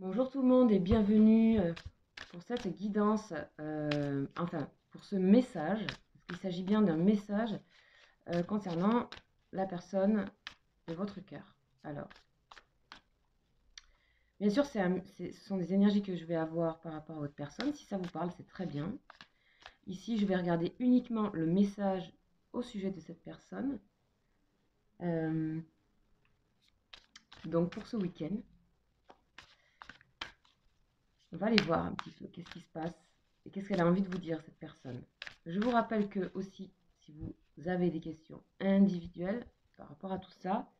Bonjour tout le monde et bienvenue pour cette guidance, pour ce message, parce qu'il s'agit bien d'un message concernant la personne de votre cœur. Alors, bien sûr, ce sont des énergies que je vais avoir par rapport à votre personne. Si ça vous parle, c'est très bien. Ici, je vais regarder uniquement le message au sujet de cette personne. Donc, pour ce week-end, on va aller voir un petit peu qu'est-ce qui se passe et qu'est-ce qu'elle a envie de vous dire, cette personne. Je vous rappelle que aussi, si vous avez des questions individuelles par rapport à tout ça,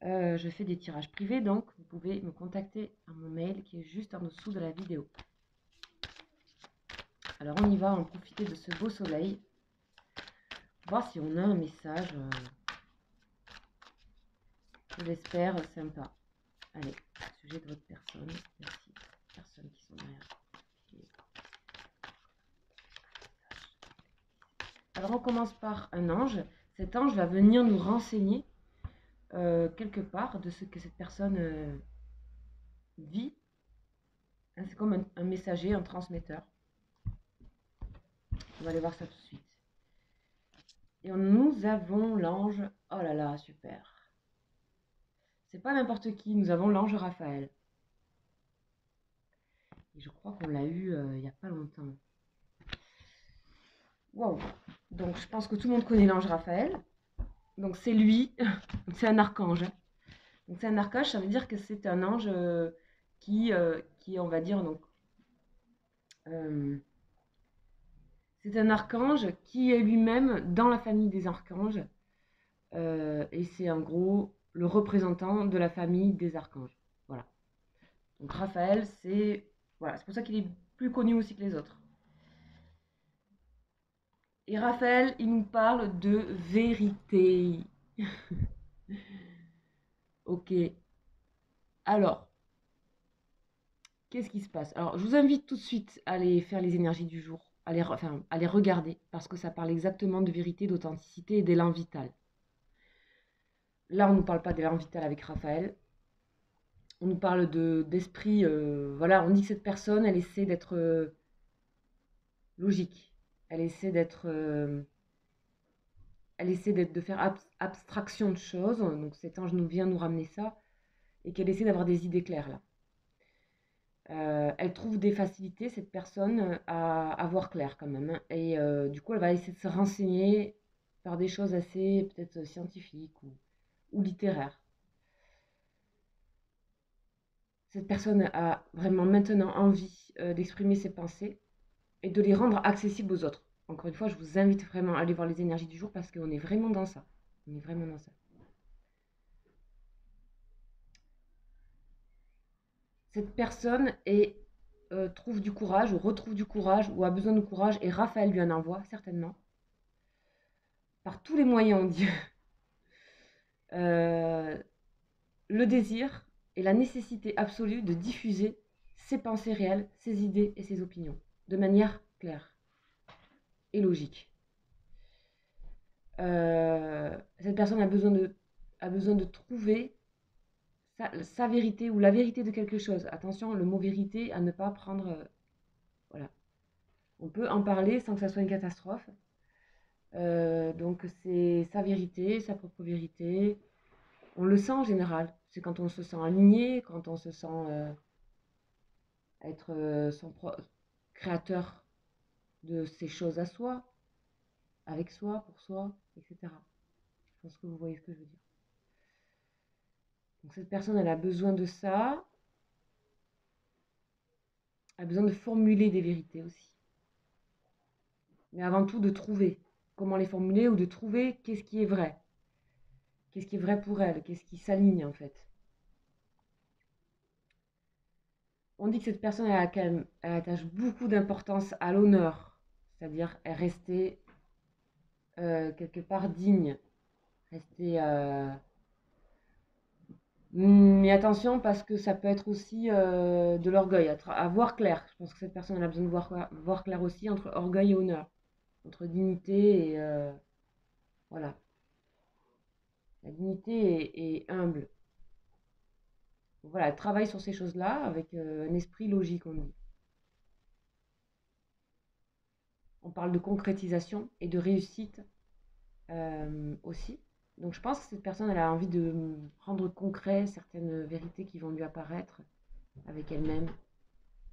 je fais des tirages privés, donc vous pouvez me contacter à mon mail qui est juste en dessous de la vidéo. Alors on y va, on profiter de ce beau soleil, voir si on a un message, je l'espère, sympa. Allez, sujet de votre personne, merci, personnes qui sont derrière. Alors on commence par un ange. Cet ange va venir nous renseigner quelque part de ce que cette personne vit. Hein, c'est comme un messager, un transmetteur. On va aller voir ça tout de suite. Et nous avons l'ange. Oh là là, super. C'est pas n'importe qui, nous avons l'ange Raphaël. Et je crois qu'on l'a eu il n'y a pas longtemps. Waouh! Donc je pense que tout le monde connaît l'ange Raphaël. Donc c'est lui, c'est un archange. Donc c'est un archange, ça veut dire que c'est un ange qui, on va dire, donc, c'est un archange qui est lui-même dans la famille des archanges. Et c'est en gros le représentant de la famille des archanges. Voilà. Donc Raphaël, c'est voilà, c'est pour ça qu'il est plus connu aussi que les autres. Et Raphaël, il nous parle de vérité. Ok. Alors, qu'est-ce qui se passe? Alors, je vous invite tout de suite à aller faire les énergies du jour, à les regarder, parce que ça parle exactement de vérité, d'authenticité et d'élan vital. Là, on ne nous parle pas d'élan vital avec Raphaël. On nous parle d'esprit. Voilà, on dit que cette personne, elle essaie d'être logique. Elle essaie d'être. De faire abstraction de choses. Donc cet ange nous vient nous ramener ça. Et qu'elle essaie d'avoir des idées claires là. Elle trouve des facilités, cette personne, à voir clair quand même. Hein. Et du coup, elle va essayer de se renseigner par des choses assez peut-être scientifiques ou littéraires. Cette personne a vraiment maintenant envie d'exprimer ses pensées et de les rendre accessibles aux autres. Encore une fois, je vous invite vraiment à aller voir les énergies du jour parce qu'on est vraiment dans ça. On est vraiment dans ça. Cette personne trouve du courage ou retrouve du courage ou a besoin de courage et Raphaël lui en envoie certainement. Par tous les moyens, on dit. Le désir et la nécessité absolue de diffuser ses pensées réelles, ses idées et ses opinions de manière claire et logique. Cette personne a besoin de trouver sa vérité ou la vérité de quelque chose. Attention, le mot vérité à ne pas prendre. Voilà. On peut en parler sans que ça soit une catastrophe. Donc c'est sa vérité, sa propre vérité. On le sent en général. C'est quand on se sent aligné, quand on se sent être son créateur de ces choses à soi, avec soi, pour soi, etc. Je pense que vous voyez ce que je veux dire. Donc cette personne, elle a besoin de ça, a besoin de formuler des vérités aussi. Mais avant tout de trouver comment les formuler ou de trouver qu'est-ce qui est vrai. Qu'est-ce qui est vrai pour elle, qu'est-ce qui s'aligne en fait. On dit que cette personne, elle attache beaucoup d'importance à l'honneur, c'est-à-dire elle restait quelque part digne, rester... Mais attention parce que ça peut être aussi de l'orgueil, à voir clair. Je pense que cette personne elle a besoin de voir clair aussi entre orgueil et honneur, entre dignité et voilà. La dignité est humble. Voilà, elle travaille sur ces choses-là avec un esprit logique, on dit. On parle de concrétisation et de réussite aussi. Donc je pense que cette personne, elle a envie de rendre concret certaines vérités qui vont lui apparaître avec elle-même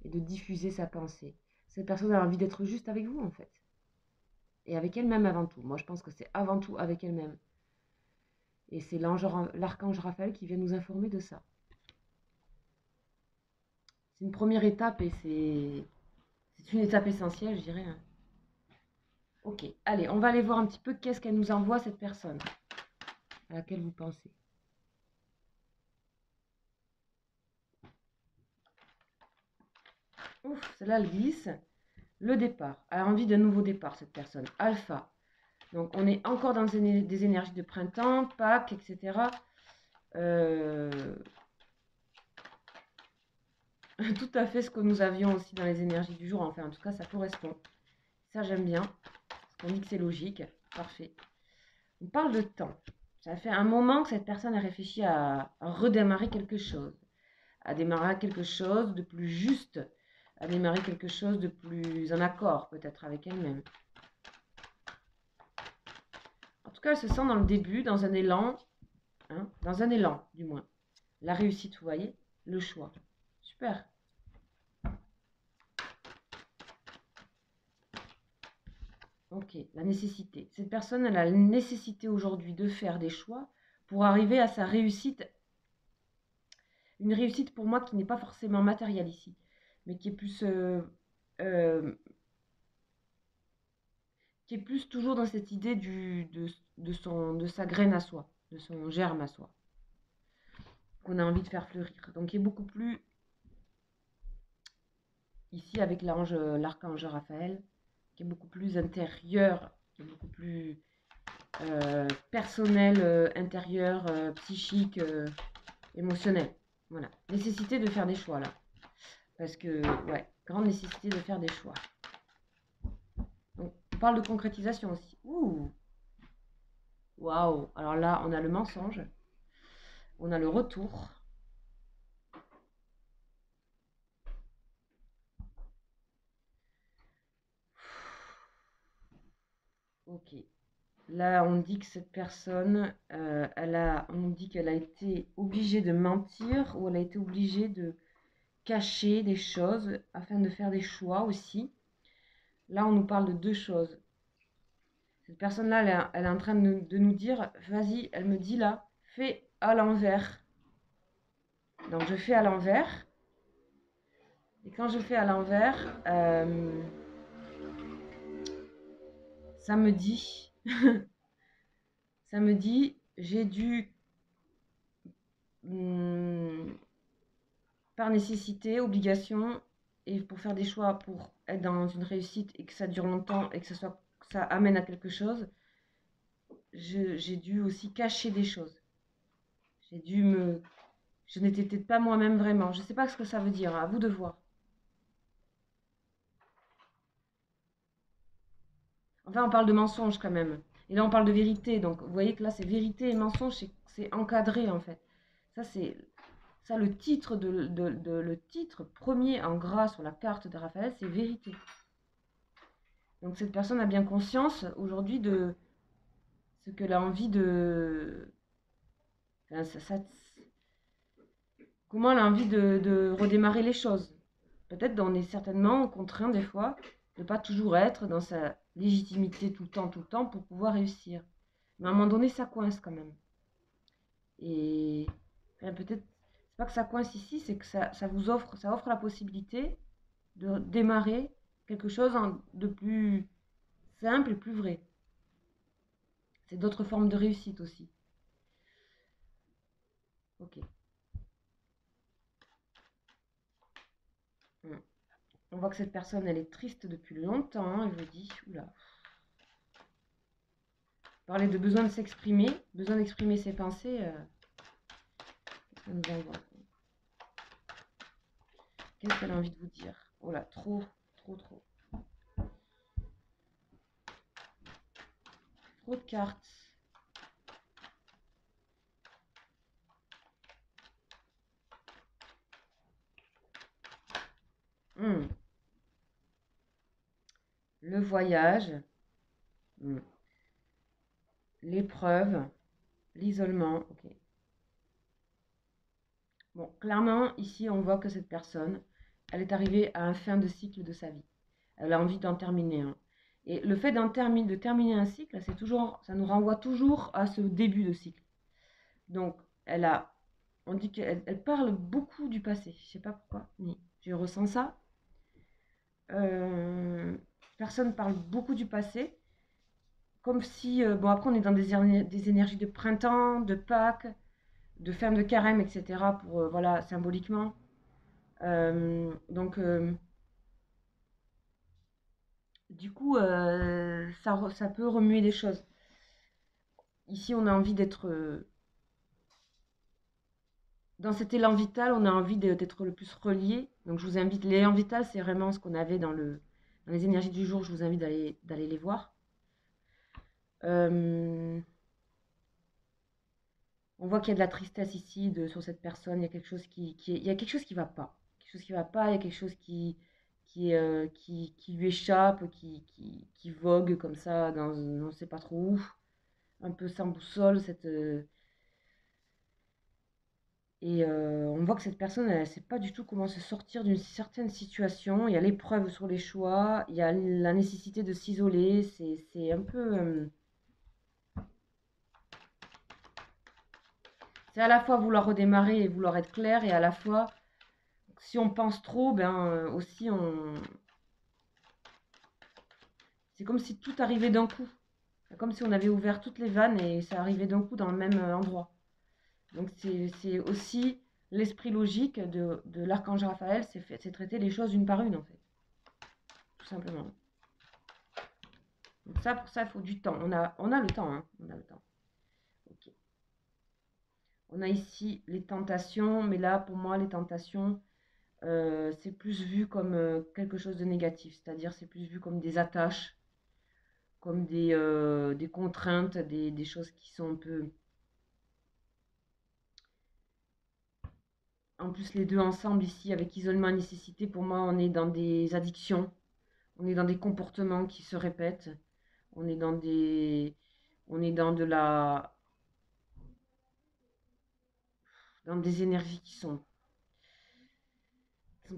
et de diffuser sa pensée. Cette personne a envie d'être juste avec vous, en fait. Et avec elle-même avant tout. Moi, je pense que c'est avant tout avec elle-même. Et c'est l'archange Raphaël qui vient nous informer de ça. C'est une première étape et c'est une étape essentielle, je dirais, hein. Ok, allez, on va aller voir un petit peu qu'est-ce qu'elle nous envoie, cette personne à laquelle vous pensez. Ouf, celle-là, elle glisse. Le départ. Elle a envie d'un nouveau départ, cette personne. Alpha. Donc, on est encore dans des énergies de printemps, Pâques, etc. Tout à fait ce que nous avions aussi dans les énergies du jour. Enfin, en tout cas, ça correspond. Ça, j'aime bien. Parce qu'on dit que c'est logique. Parfait. On parle de temps. Ça fait un moment que cette personne a réfléchi à redémarrer quelque chose. À démarrer quelque chose de plus juste. À démarrer quelque chose de plus en accord, peut-être, avec elle-même. En tout cas, elle se sent dans le début, dans un élan. Hein, dans un élan, du moins. La réussite, vous voyez. Le choix. Super. Ok, la nécessité. Cette personne, elle a la nécessité aujourd'hui de faire des choix pour arriver à sa réussite. Une réussite pour moi qui n'est pas forcément matérielle ici, mais euh, qui est plus toujours dans cette idée de sa graine à soi, de son germe à soi, qu'on a envie de faire fleurir. Donc qui est beaucoup plus, ici avec l'archange Raphaël, qui est beaucoup plus intérieur, qui est beaucoup plus personnel, intérieur, psychique, émotionnel. Voilà. Nécessité de faire des choix là. Parce que, ouais, grande nécessité de faire des choix. Donc, on parle de concrétisation aussi. Ouh, waouh. Alors là, on a le mensonge, on a le retour. Ok. Là, on dit que cette personne, on dit qu'elle a été obligée de mentir ou elle a été obligée de cacher des choses afin de faire des choix aussi. Là, on nous parle de deux choses. Cette personne-là, elle est en train de nous dire, vas-y, elle me dit là, fais à l'envers. Donc, je fais à l'envers. Et quand je fais à l'envers, ça me dit, ça me dit, j'ai dû, par nécessité, obligation, et pour faire des choix, pour être dans une réussite et que ça dure longtemps et que ça amène à quelque chose, j'ai dû aussi cacher des choses. J'ai dû me... Je n'étais peut-être pas moi-même vraiment. Je ne sais pas ce que ça veut dire, à vous de voir. Enfin, on parle de mensonge quand même. Et là, on parle de vérité. Donc, vous voyez que là, c'est vérité et mensonge, c'est encadré en fait. Ça, c'est ça le titre le titre premier en gras sur la carte de Raphaël, c'est vérité. Donc, cette personne a bien conscience aujourd'hui de ce qu'elle a envie de. Enfin, comment elle a envie de redémarrer les choses. Peut-être on est certainement contraint des fois de ne pas toujours être dans sa légitimité tout le temps pour pouvoir réussir. Mais à un moment donné, ça coince quand même. Et enfin, peut-être, c'est pas que ça coince ici, c'est que ça offre la possibilité de démarrer quelque chose de plus simple et plus vrai. C'est d'autres formes de réussite aussi. Ok. On voit que cette personne, elle est triste depuis longtemps. Elle vous dit, oula, parler de besoin de s'exprimer, besoin d'exprimer ses pensées. Qu'est-ce qu'elle a envie de vous dire? Oh là, trop, trop, trop. Trop de cartes. Hmm. Le voyage, hmm. L'épreuve, l'isolement. Ok. Bon, clairement, ici, on voit que cette personne, elle est arrivée à un fin de cycle de sa vie. Elle a envie d'en terminer un. Et le fait de terminer un cycle, c'est toujours, ça nous renvoie toujours à ce début de cycle. Donc, on dit qu'elle parle beaucoup du passé. Je sais pas pourquoi, ni je ressens ça. Euh, Personne parle beaucoup du passé, comme si, bon après on est dans des énergies de printemps, de Pâques, de fin de carême, etc. pour, voilà, symboliquement. Donc, du coup, ça peut remuer des choses. Ici, on a envie d'être, dans cet élan vital, on a envie d'être le plus relié. Donc, je vous invite, l'élan vital, c'est vraiment ce qu'on avait dans les énergies du jour. Je vous invite d'aller les voir. Euh, on voit qu'il y a de la tristesse ici sur cette personne. Il y a quelque chose il y a quelque chose qui va pas. Quelque chose qui va pas. Il y a quelque chose qui lui échappe, qui vogue comme ça on ne sait pas trop où, un peu sans boussole. On voit que cette personne, elle ne sait pas du tout comment se sortir d'une certaine situation. Il y a l'épreuve sur les choix, il y a la nécessité de s'isoler. C'est un peu. C'est à la fois vouloir redémarrer et vouloir être clair, et à la fois, si on pense trop, ben aussi c'est comme si tout arrivait d'un coup. C'est comme si on avait ouvert toutes les vannes et ça arrivait d'un coup dans le même endroit. Donc c'est aussi l'esprit logique de l'archange Raphaël, c'est traiter les choses une par une en fait, tout simplement. Donc ça, pour ça, il faut du temps. On a le temps, hein. On a le temps. Ok. On a ici les tentations, mais là, pour moi, les tentations, c'est plus vu comme quelque chose de négatif. C'est-à-dire, c'est plus vu comme des attaches, comme des contraintes, des choses qui sont un peu. En plus, les deux ensemble ici, avec isolement et nécessité, pour moi, on est dans des addictions, on est dans des comportements qui se répètent, on est dans des, on est dans des énergies qui sont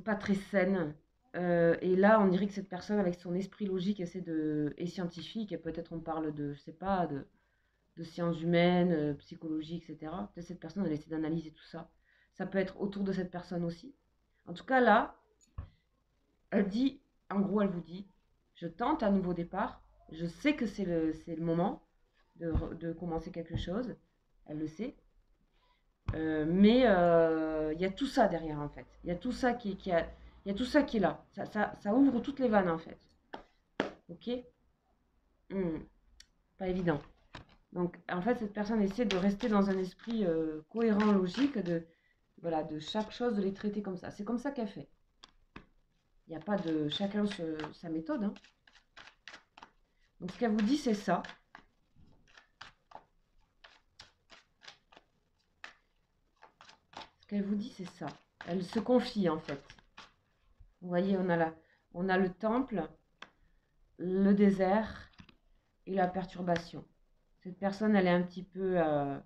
pas très saines. Et là, on dirait que cette personne, avec son esprit logique, et scientifique, et peut-être on parle de, je sais pas, de sciences humaines, psychologie, etc. Peut-être cette personne, elle essaie d'analyser tout ça. Ça peut être autour de cette personne aussi. En tout cas, là, elle dit, en gros, elle vous dit, je tente un nouveau départ, je sais que c'est le moment de commencer quelque chose, elle le sait, mais il y a tout ça derrière en fait. Il y a tout ça il y a tout ça qui est là. Ça ouvre toutes les vannes en fait. Ok. Hmm, pas évident. Donc en fait, cette personne essaie de rester dans un esprit cohérent, logique, voilà, de chaque chose, de les traiter comme ça. C'est comme ça qu'elle fait. Il n'y a pas de chacun sa méthode, hein. Donc ce qu'elle vous dit, c'est ça. Ce qu'elle vous dit, c'est ça. Elle se confie en fait. Vous voyez, on a le temple, le désert et la perturbation. Cette personne, elle est un petit peu. Vous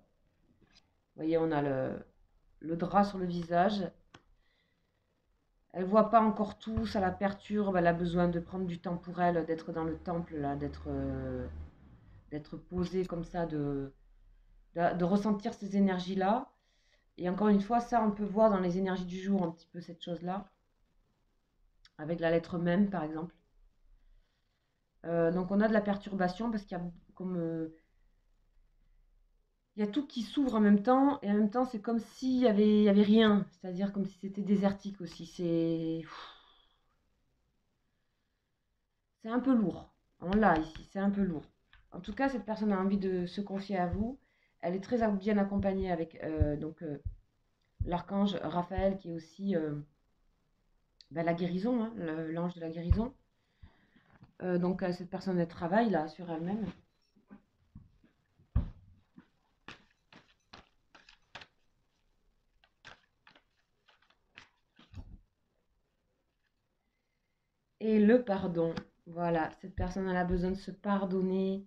voyez, on a le drap sur le visage. Elle voit pas encore tout, ça la perturbe. Elle a besoin de prendre du temps pour elle, d'être dans le temple, là, d'être posée comme ça, de ressentir ces énergies-là. Et encore une fois, ça, on peut voir dans les énergies du jour un petit peu cette chose-là, avec la lettre même, par exemple. Donc on a de la perturbation parce qu'il y a comme il y a tout qui s'ouvre en même temps et en même temps c'est comme il y avait rien, c'est-à-dire comme si c'était désertique aussi. C'est un peu lourd. On l'a ici, c'est un peu lourd. En tout cas, cette personne a envie de se confier à vous. Elle est très bien accompagnée avec l'archange Raphaël qui est aussi la guérison, hein, l'ange de la guérison. Donc cette personne elle travaille là sur elle-même. Et le pardon. Voilà, cette personne, elle a besoin de se pardonner.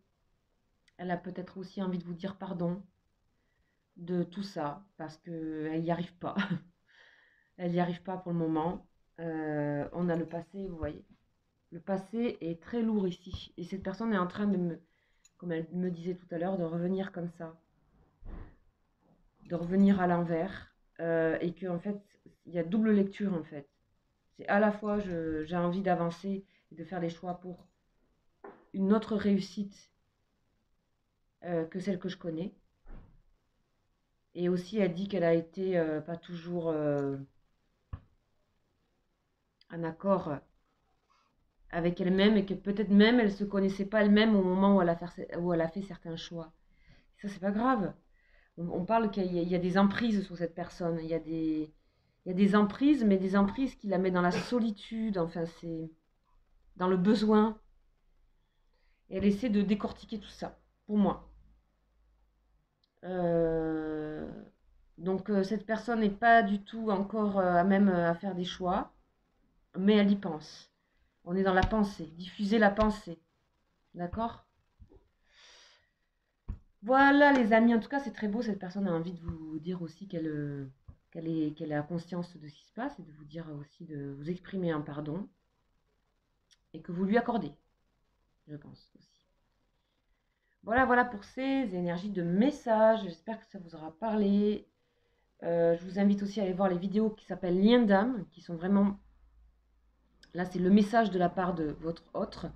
Elle a peut-être aussi envie de vous dire pardon de tout ça, parce qu'elle n'y arrive pas. Elle n'y arrive pas pour le moment. On a le passé, vous voyez. Le passé est très lourd ici. Et cette personne est en train de me, comme elle me disait tout à l'heure, de revenir comme ça. De revenir à l'envers. Et qu'en fait, il y a double lecture en fait. C'est à la fois, j'ai envie d'avancer et de faire les choix pour une autre réussite que celle que je connais. Et aussi, elle dit qu'elle a été pas toujours en accord avec elle-même et que peut-être même elle se connaissait pas elle-même au moment où elle a fait certains choix. Ça, c'est pas grave. On parle qu'il y a des emprises sur cette personne. Il y a des emprises, mais des emprises qui la mettent dans la solitude. Enfin, c'est dans le besoin. Et elle essaie de décortiquer tout ça, pour moi. Euh, donc, cette personne n'est pas du tout encore à même à faire des choix, mais elle y pense. On est dans la pensée, diffuser la pensée. D'accord? Voilà les amis, en tout cas c'est très beau, cette personne a envie de vous dire aussi qu'elle a conscience de ce qui se passe et de vous dire aussi de vous exprimer un pardon et que vous lui accordez, je pense aussi. Voilà, voilà pour ces énergies de message, j'espère que ça vous aura parlé. Je vous invite aussi à aller voir les vidéos qui s'appellent Liens d'âme, qui sont vraiment, là c'est le message de la part de votre autre,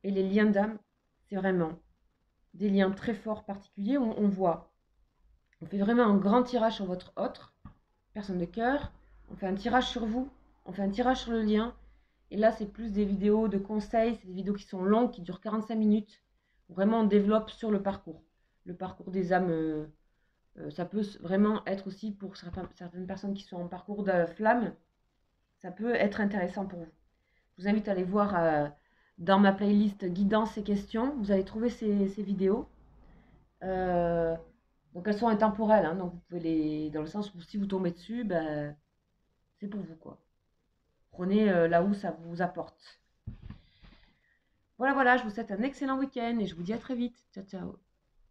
et les liens d'âme, c'est vraiment des liens très forts, particuliers, où on voit, on fait vraiment un grand tirage sur votre autre, personne de cœur, on fait un tirage sur vous, on fait un tirage sur le lien, et là c'est plus des vidéos de conseils, c'est des vidéos qui sont longues, qui durent 45 minutes, vraiment on développe sur le parcours des âmes, ça peut vraiment être aussi pour certaines personnes qui sont en parcours de flamme, ça peut être intéressant pour vous. Je vous invite à aller voir dans ma playlist guidance et questions, vous allez trouver ces vidéos. Euh, donc elles sont intemporelles, hein, donc vous pouvez dans le sens où si vous tombez dessus, ben, c'est pour vous quoi. Prenez là où ça vous apporte. Voilà, voilà, je vous souhaite un excellent week-end et je vous dis à très vite. Ciao, ciao.